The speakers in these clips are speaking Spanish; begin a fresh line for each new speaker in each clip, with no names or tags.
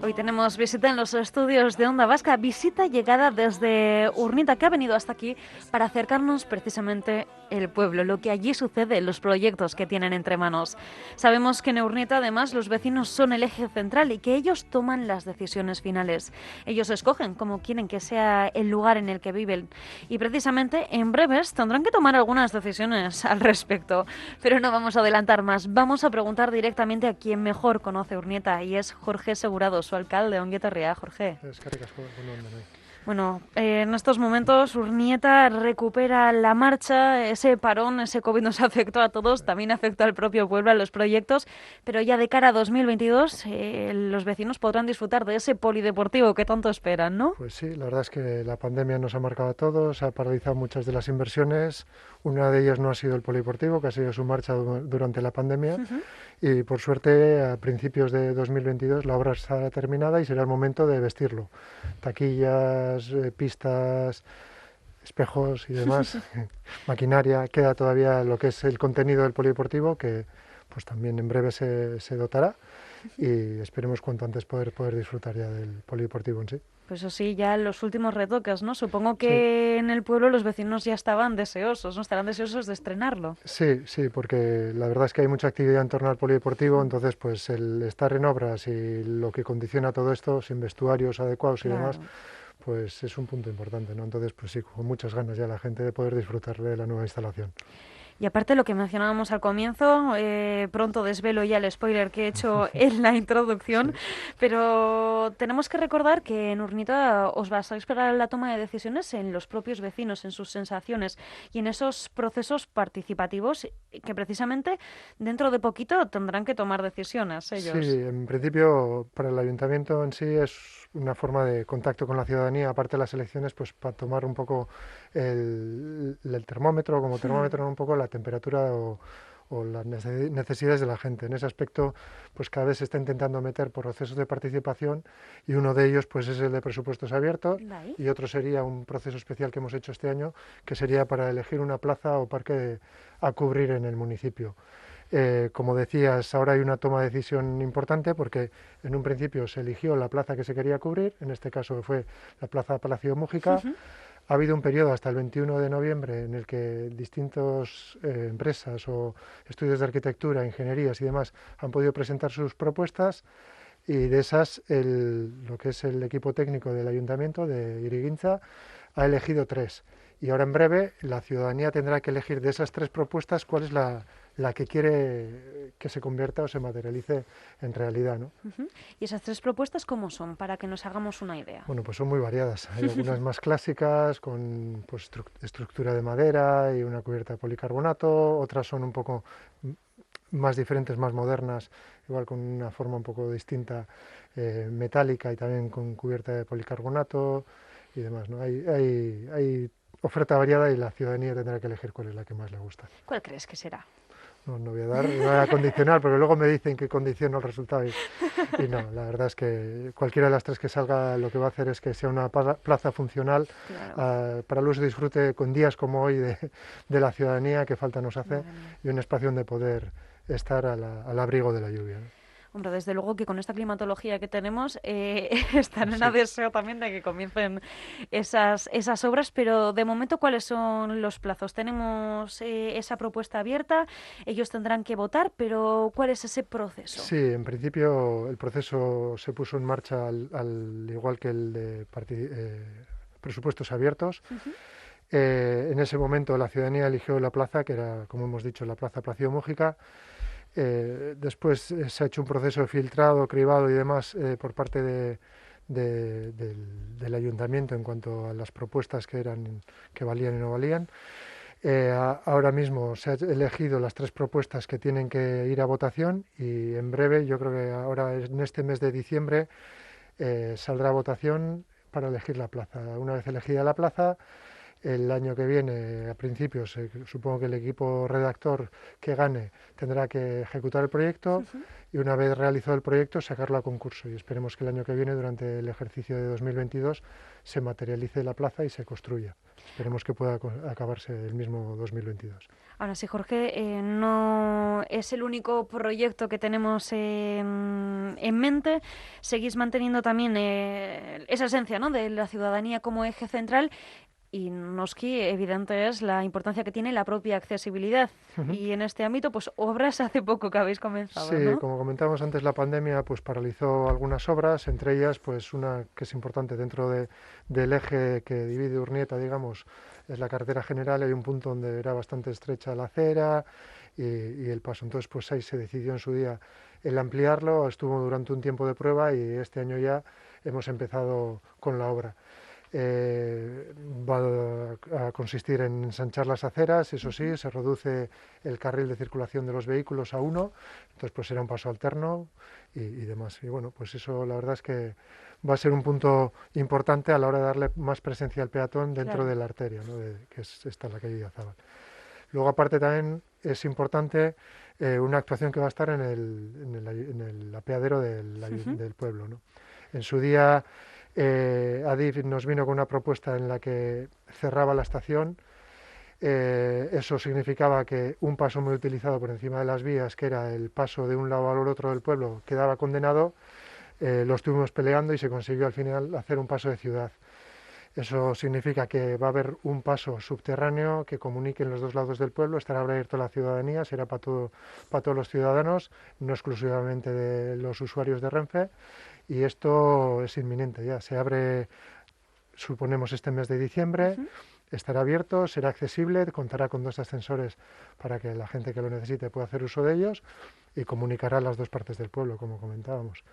Hoy tenemos visita en los estudios de Onda Vasca, visita llegada desde Urnieta, que ha venido hasta aquí para acercarnos precisamente el pueblo, lo que allí sucede, los proyectos que tienen entre manos. Sabemos que en Urnieta, además, los vecinos son el eje central y que ellos toman las decisiones finales. Ellos escogen cómo quieren que sea el lugar en el que viven y precisamente en breves tendrán que tomar algunas decisiones al respecto. Pero no vamos a adelantar más, vamos a preguntar directamente a quien mejor conoce Urnieta y es Jorge Segurado, su alcalde. Ongi etorria, Jorge.
Eskerrik asko,
Bueno, en estos momentos Urnieta recupera la marcha, ese parón, ese COVID nos afectó a todos, también afectó al propio pueblo, a los proyectos, pero ya de cara a 2022 los vecinos podrán disfrutar de ese polideportivo que tanto esperan, ¿no?
Pues sí, la verdad es que la pandemia nos ha marcado a todos, ha paralizado muchas de las inversiones. Una de ellas no ha sido el polideportivo, que ha sido su marcha durante la pandemia. Y por suerte, a principios de 2022 la obra estará terminada y será el momento de vestirlo. Taquillas, pistas, espejos y demás, maquinaria. Queda todavía lo que es el contenido del polideportivo, que pues también en breve se dotará. Y esperemos cuanto antes poder disfrutar ya del polideportivo en sí.
Pues eso sí, ya los últimos retoques, ¿no? Supongo
Sí,
que en el pueblo los vecinos ya estaban deseosos, ¿no? Estarán deseosos de estrenarlo.
sí, porque la verdad es que hay mucha actividad en torno al polideportivo, entonces pues el estar en obras y lo que condiciona todo esto, sin vestuarios adecuados y demás,
Claro.
pues es un punto importante, ¿no? Entonces pues sí, con muchas ganas ya la gente de poder disfrutar de la nueva instalación.
Y aparte lo que mencionábamos al comienzo, pronto desvelo ya el spoiler que he hecho en la introducción,
Sí.
pero tenemos que recordar que en Urnieta os vas a esperar la toma de decisiones en los propios vecinos, en sus sensaciones y en esos procesos participativos que precisamente dentro de poquito tendrán que tomar decisiones
Sí,
ellos.
en principio para el ayuntamiento en sí es una forma de contacto con la ciudadanía, aparte de las elecciones, pues para tomar un poco el termómetro, como termómetro, ¿no? Un poco la temperatura o las necesidades de la gente. En ese aspecto, pues cada vez se está intentando meter por procesos de participación y uno de ellos pues es el de presupuestos abiertos
Bai.
y otro sería un proceso especial que hemos hecho este año, que sería para elegir una plaza o parque a cubrir en el municipio. Como decías, ahora hay una toma de decisión importante porque en un principio se eligió la plaza que se quería cubrir, en este caso fue la Plaza Palacio Mújica. Ha habido un periodo hasta el 21 de noviembre en el que distintas empresas o estudios de arquitectura, ingenierías y demás han podido presentar sus propuestas y de esas lo que es el equipo técnico del ayuntamiento de Iriguintza ha elegido tres. Y ahora en breve la ciudadanía tendrá que elegir de esas tres propuestas cuál es la que quiere que se convierta o se materialice en realidad, ¿no?
¿Y esas tres propuestas cómo son? Para que nos hagamos una idea.
Bueno, pues son muy variadas. Hay algunas más clásicas con pues, estructura de madera y una cubierta de policarbonato, otras son un poco más diferentes, más modernas, igual con una forma un poco distinta, metálica y también con cubierta de policarbonato y demás, ¿no? Hay oferta variada y la ciudadanía tendrá que elegir cuál es la que más le gusta.
¿Cuál crees que será?
No, no voy a dar, no voy a condicionar, porque luego me dicen que condiciono el resultado y no, la verdad es que cualquiera de las tres que salga lo que va a hacer es que sea una plaza funcional
Claro.
para el uso y disfrute con días como hoy de la ciudadanía que falta nos hace
Madre mía.
y un espacio donde poder estar al abrigo de la lluvia, ¿no?
Hombre, desde luego que con esta climatología que tenemos están en
Sí.
deseo también de que comiencen esas obras, pero de momento, ¿cuáles son los plazos? Tenemos esa propuesta abierta, ellos tendrán que votar, pero ¿cuál es ese proceso?
Sí, en principio el proceso se puso en marcha al igual que el de presupuestos abiertos.
Ujú.
En ese momento la ciudadanía eligió la plaza, que era, como hemos dicho, la Plaza Plácido Mújica. Después se ha hecho un proceso de filtrado, cribado y demás por parte del ayuntamiento en cuanto a las propuestas que valían y no valían. Ahora mismo se han elegido las tres propuestas que tienen que ir a votación y en breve, yo creo que ahora en este mes de diciembre, saldrá a votación para elegir la plaza. Una vez elegida la plaza, El año que viene, a principios, supongo que el equipo redactor que gane tendrá que ejecutar el proyecto y una vez realizado el proyecto sacarlo a concurso y esperemos que el año que viene, durante el ejercicio de 2022, se materialice la plaza y se construya. Esperemos que pueda acabarse el mismo 2022.
Ahora sí, Jorge, no es el único proyecto que tenemos en mente. Seguís manteniendo también esa esencia, ¿no?, de la ciudadanía como eje central. Y Noski, evidente es la importancia que tiene la propia accesibilidad. Y en este ámbito, pues obras hace poco que habéis comenzado,
Sí,
¿no?
como comentábamos antes, la pandemia pues paralizó algunas obras, entre ellas pues una que es importante dentro del eje que divide Urnieta, digamos, es la carretera general. Hay un punto donde era bastante estrecha la acera y el paso. Entonces pues ahí se decidió en su día el ampliarlo, estuvo durante un tiempo de prueba y este año ya hemos empezado con la obra. Va a consistir en ensanchar las aceras, eso sí, se reduce el carril de circulación de los vehículos a uno, entonces pues será un paso alterno y demás. Y bueno, pues eso la verdad es que va a ser un punto importante a la hora de darle más presencia al peatón dentro
Claro.
de la arteria, ¿no?, que es esta la calle Idiazábal. Luego aparte también es importante una actuación que va a estar en el apeadero del pueblo, ¿no? En su día Adif nos vino con una propuesta en la que cerraba la estación. Eso significaba que un paso muy utilizado por encima de las vías, que era el paso de un lado al otro del pueblo, quedaba condenado. Lo estuvimos peleando y se consiguió al final hacer un paso de ciudad. Eso significa que va a haber un paso subterráneo que comunique en los dos lados del pueblo, estará abierto a la ciudadanía, será para todos los ciudadanos, no exclusivamente de los usuarios de Renfe, y esto es inminente ya. Se abre, suponemos, este mes de diciembre, estará abierto, será accesible, contará con 2 ascensores para que la gente que lo necesite pueda hacer uso de ellos y comunicará las dos partes del pueblo, como comentábamos.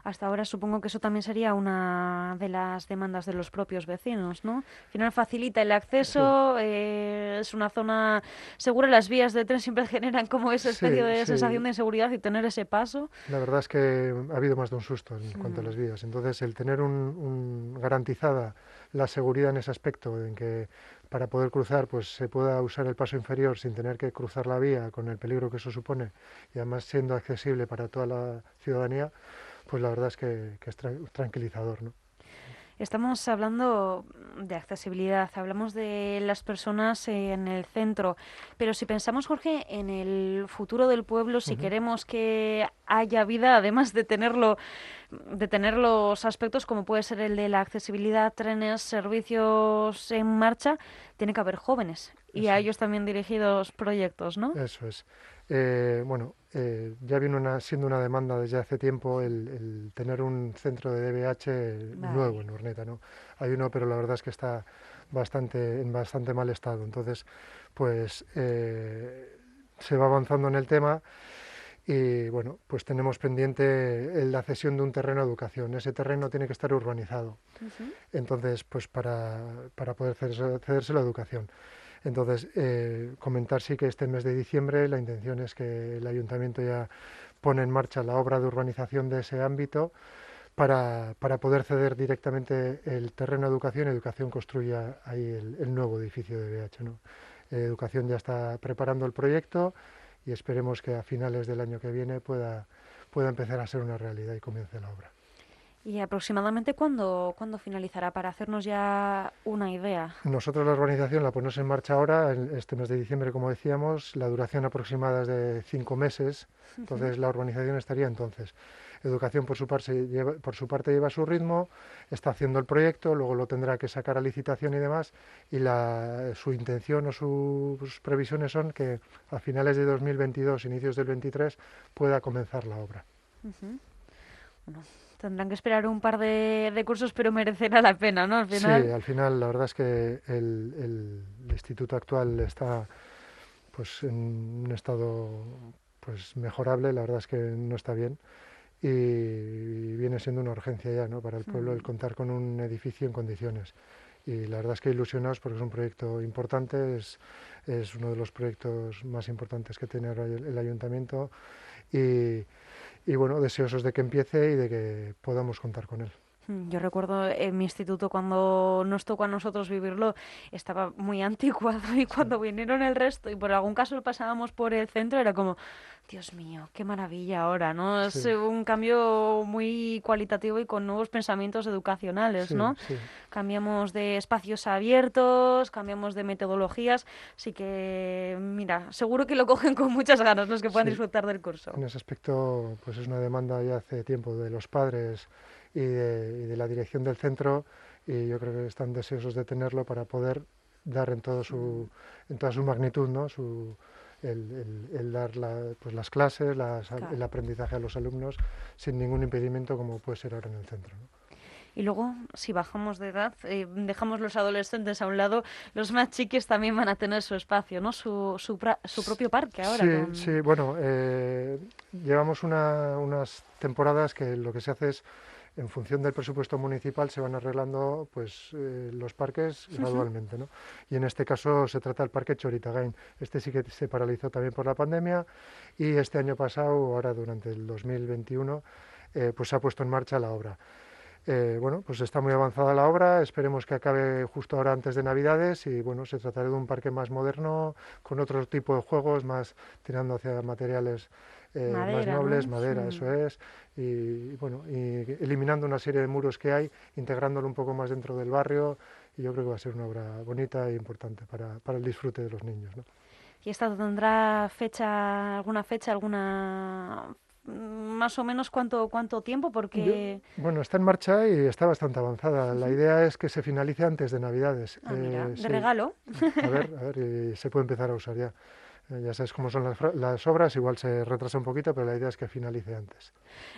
Hasta ahora supongo que eso también sería una de las demandas de los propios vecinos, ¿no? Al final facilita el
Sí,
acceso, es una zona segura, las vías de tren siempre generan como esa especie
sí,
de sensación
sí.
de inseguridad y tener ese paso.
La verdad es que ha habido más de un susto en cuanto a las vías. Entonces, el tener garantizada la seguridad en ese aspecto, en que para poder cruzar pues se pueda usar el paso inferior sin tener que cruzar la vía con el peligro que eso supone y además siendo accesible para toda la ciudadanía, pues la verdad es que es tranquilizador, ¿no?
Estamos hablando de accesibilidad, hablamos de las personas en el centro, pero si pensamos, Jorge, en el futuro del pueblo, si
Ujú.
queremos que haya vida, además de tener los aspectos como puede ser el de la accesibilidad, trenes, servicios en marcha, tiene que haber jóvenes y a
Eso
ellos también dirigidos proyectos, ¿no?
Eso es. Bueno, ya viene siendo una demanda desde hace tiempo el tener un centro de DBH nuevo
Vale.
en Urnieta, ¿no? Hay uno, pero la verdad es que está en bastante mal estado. Entonces, pues se va avanzando en el tema y bueno, pues tenemos pendiente la cesión de un terreno a educación. Ese terreno tiene que estar urbanizado.
Ujú.
Entonces, pues para poder cederse la educación. Entonces, comentar sí que este mes de diciembre la intención es que el ayuntamiento ya pone en marcha la obra de urbanización de ese ámbito para poder ceder directamente el terreno a educación y educación construya ahí el nuevo edificio de BH, ¿no? Educación ya está preparando el proyecto y esperemos que a finales del año que viene pueda empezar a ser una realidad y comience la obra.
¿Y aproximadamente cuándo finalizará para hacernos ya una idea?
Nosotros la urbanización la ponemos en marcha ahora, en este mes de diciembre, como decíamos, la duración aproximada es de 5 meses, entonces la urbanización estaría entonces. Educación por su parte lleva su ritmo, está haciendo el proyecto, luego lo tendrá que sacar a licitación y demás, y su intención o sus previsiones son que a finales de 2022, inicios del 23, pueda comenzar la obra.
Ujú. Bueno, tendrán que esperar un par de cursos, pero merecerá la pena, ¿no? Al
Sí,
final.
al final la verdad es que el instituto actual está pues en un estado pues mejorable, la verdad es que no está bien y viene siendo una urgencia ya, ¿no?, para el pueblo el
Mm.
contar con un edificio en condiciones. Y la verdad es que ilusionados porque es un proyecto importante, es uno de los proyectos más importantes que tiene ahora el ayuntamiento y bueno, deseosos de que empiece y de que podamos contar con él.
Yo recuerdo en mi instituto cuando nos tocó a nosotros vivirlo, estaba muy anticuado y
Sí,
cuando vinieron el resto y por algún caso pasábamos por el centro era como, Dios mío, qué maravilla ahora, ¿no? Es
sí,
un cambio muy cualitativo y con nuevos pensamientos educacionales,
sí,
¿no?
sí.
Cambiamos de espacios abiertos, cambiamos de metodologías, así que, mira, seguro que lo cogen con muchas ganas los que puedan
Sí,
disfrutar del curso.
en ese aspecto, pues es una demanda ya hace tiempo de los padres y de la dirección del centro, y yo creo que están deseosos de tenerlo para poder dar en toda su magnitud, ¿no? El dar pues las clases,
Claro.
el aprendizaje a los alumnos sin ningún impedimento como puede ser ahora en el centro, ¿no?
Y luego, si bajamos de edad, dejamos los adolescentes a un lado, los más chiquis también van a tener su espacio, ¿no? Su propio parque ahora
Sí,
con...
sí, bueno, llevamos unas temporadas que lo que se hace es, en función del presupuesto municipal, se van arreglando pues los parques
Ujú.
gradualmente, ¿no? Y en este caso se trata del Parque Choritagain. Este sí que se paralizó también por la pandemia y este año pasado, ahora durante el 2021, pues se ha puesto en marcha la obra. Bueno, pues está muy avanzada la obra, esperemos que acabe justo ahora antes de Navidades y bueno, se tratará de un parque más moderno, con otro tipo de juegos, más tirando hacia materiales más
Madera,
nobles,
¿no?
madera, eso es, y bueno, y eliminando una serie de muros que hay, integrándolo un poco más dentro del barrio, y yo creo que va a ser una obra bonita e importante para el disfrute de los niños, ¿no?
¿Y esta tendrá fecha, alguna... más o menos cuánto tiempo? Porque...
Bueno, está en marcha y está bastante avanzada. La idea es que se finalice antes de Navidades.
Ah, mira, de
Sí,
regalo.
a ver, y se puede empezar a usar ya. Ya sabes cómo son las obras, igual se retrasa un poquito, pero la idea es que finalice antes.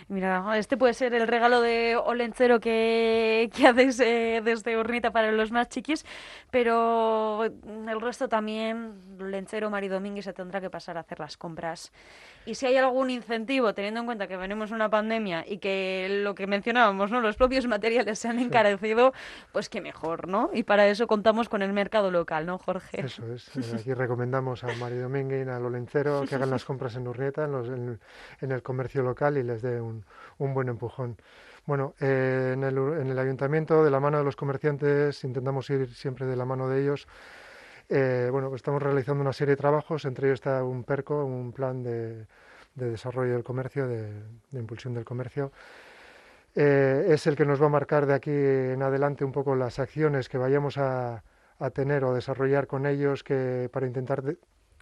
Mira, este puede ser el regalo de Olencero que hacéis desde Urnieta para los más chiquis, pero el resto también, Olencero, Mari Domínguez se tendrá que pasar a hacer las compras. Y si hay algún incentivo, teniendo en cuenta que venimos de una pandemia y que lo que mencionábamos, ¿no? Los propios materiales se han
Sí,
encarecido, pues qué mejor, ¿no? Y para eso contamos con el mercado local, ¿no, Jorge?
eso es. Aquí recomendamos a Mari Domínguez, a Lolencero, que hagan las compras en Urnieta, en el comercio local y les dé un buen empujón. Bueno, en el ayuntamiento, de la mano de los comerciantes, intentamos ir siempre de la mano de ellos. Bueno, pues estamos realizando una serie de trabajos, entre ellos está un PERCO, un plan de desarrollo del comercio, de impulsión del comercio. Es el que nos va a marcar de aquí en adelante un poco las acciones que vayamos a tener o desarrollar con ellos para intentar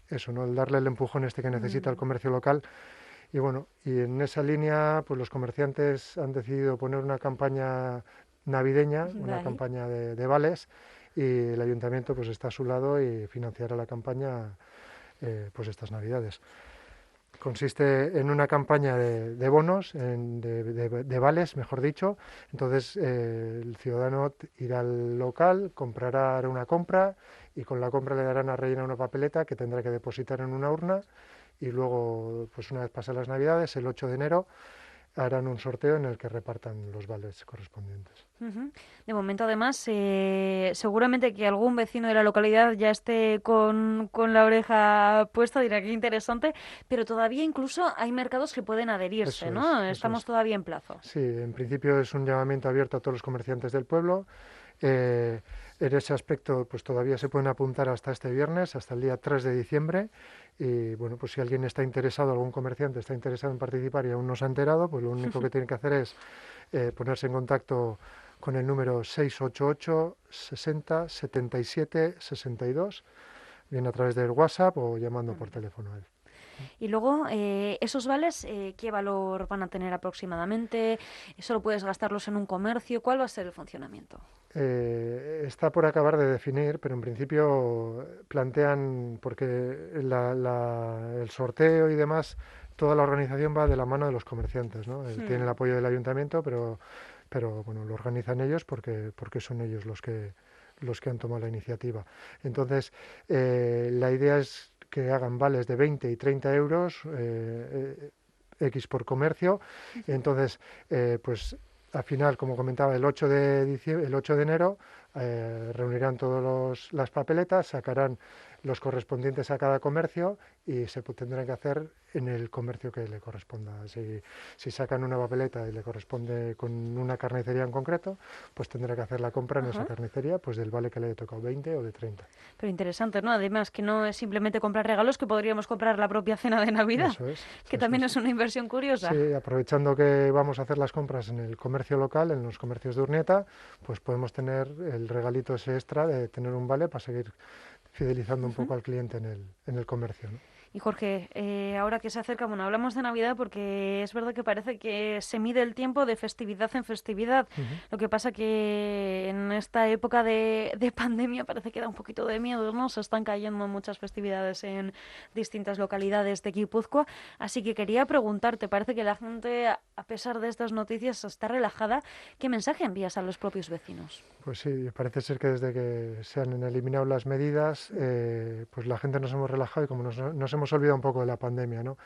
eso, ¿no? El darle el empujón este que necesita el
Mm,
comercio local. Y bueno, y en esa línea, pues los comerciantes han decidido poner una campaña navideña, una
vale.
campaña de vales, y el ayuntamiento pues está a su lado y financiará la campaña pues estas navidades. Consiste en una campaña de bonos, de vales, mejor dicho. Entonces, el ciudadano irá al local, comprará, hará una compra y con la compra le darán a rellenar una papeleta que tendrá que depositar en una urna y luego, pues una vez pasadas las Navidades, el 8 de enero, harán un sorteo en el que repartan los vales correspondientes.
Ujú. De momento, además, seguramente que algún vecino de la localidad ya esté con la oreja puesta, dirá que interesante, pero todavía incluso hay mercados que pueden adherirse,
Eso es,
¿no?
eso
Estamos
es.
todavía en plazo.
Sí, en principio es un llamamiento abierto a todos los comerciantes del pueblo. Eh, en ese aspecto, pues todavía se pueden apuntar hasta este viernes, hasta el día 3 de diciembre. Y bueno, pues si alguien está interesado, algún comerciante está interesado en participar y aún no se ha enterado, pues lo único que tiene que hacer es ponerse en contacto con el número 688 60 77 62, bien a través del WhatsApp o llamando por teléfono a él.
Y luego, esos vales, ¿qué valor van a tener aproximadamente? ¿Solo puedes gastarlos en un comercio? ¿Cuál va a ser el funcionamiento?
Está por acabar de definir, pero en principio plantean, porque el sorteo y demás, toda la organización va de la mano de los comerciantes, ¿no? Tiene el
Hmm.
apoyo del ayuntamiento, pero bueno, lo organizan ellos porque son ellos los que han tomado la iniciativa. Entonces, la idea es que hagan vales de 20 y 30 euros, X por comercio. Entonces, pues al final, como comentaba, el 8 de enero reunirán todas las papeletas, sacarán los correspondientes a cada comercio y se tendrán que hacer en el comercio que le corresponda. Si sacan una papeleta y le corresponde con una carnicería en concreto, pues tendrá que hacer la compra en esa carnicería, pues del vale que le haya tocado, 20 o de 30.
Pero interesante, ¿no? Además, que no es simplemente comprar regalos, que podríamos comprar la propia cena de Navidad,
Eso es.
que también es una inversión curiosa.
Sí, aprovechando que vamos a hacer las compras en el comercio local, en los comercios de Urnieta, pues podemos tener el regalito ese extra de tener un vale para seguir fidelizando un poco al cliente en el comercio, ¿no?
Y Jorge, ahora que se acerca, bueno, hablamos de Navidad porque es verdad que parece que se mide el tiempo de festividad en festividad. Lo que pasa que en esta época de pandemia parece que da un poquito de miedo, ¿no? Se están cayendo muchas festividades en distintas localidades de Guipúzcoa. Así que quería preguntarte, parece que la gente, a pesar de estas noticias, está relajada. ¿Qué mensaje envías a los propios vecinos?
Pues sí, parece ser que desde que se han eliminado las medidas, pues la gente nos hemos relajado y como nos hemos olvidado un poco de la pandemia, ¿no?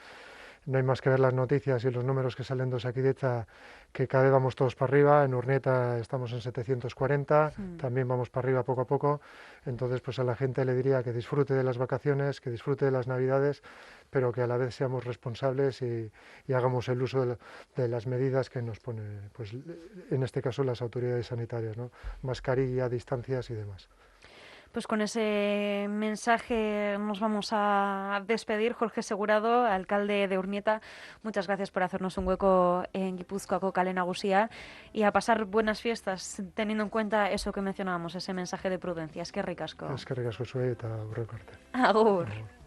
No hay más que ver las noticias y los números que salen de Osakidetza, que cada vez vamos todos para arriba. En Urnieta estamos en 740, también vamos para arriba poco a poco. Entonces, pues a la gente le diría que disfrute de las vacaciones, que disfrute de las Navidades, pero que a la vez seamos responsables y hagamos el uso de las medidas que nos pone, pues en este caso, las autoridades sanitarias, ¿no? Mascarilla, distancias y demás.
Pues con ese mensaje nos vamos a despedir. Jorge Segurado, alcalde de Urnieta, muchas gracias por hacernos un hueco en Guipúzcoako Kale Nagusia y a pasar buenas fiestas, teniendo en cuenta eso que mencionábamos, ese mensaje de prudencia. Eskerrik asko.
Eskerrik asko zuei eta aurreko arte.
Agur.
Agur.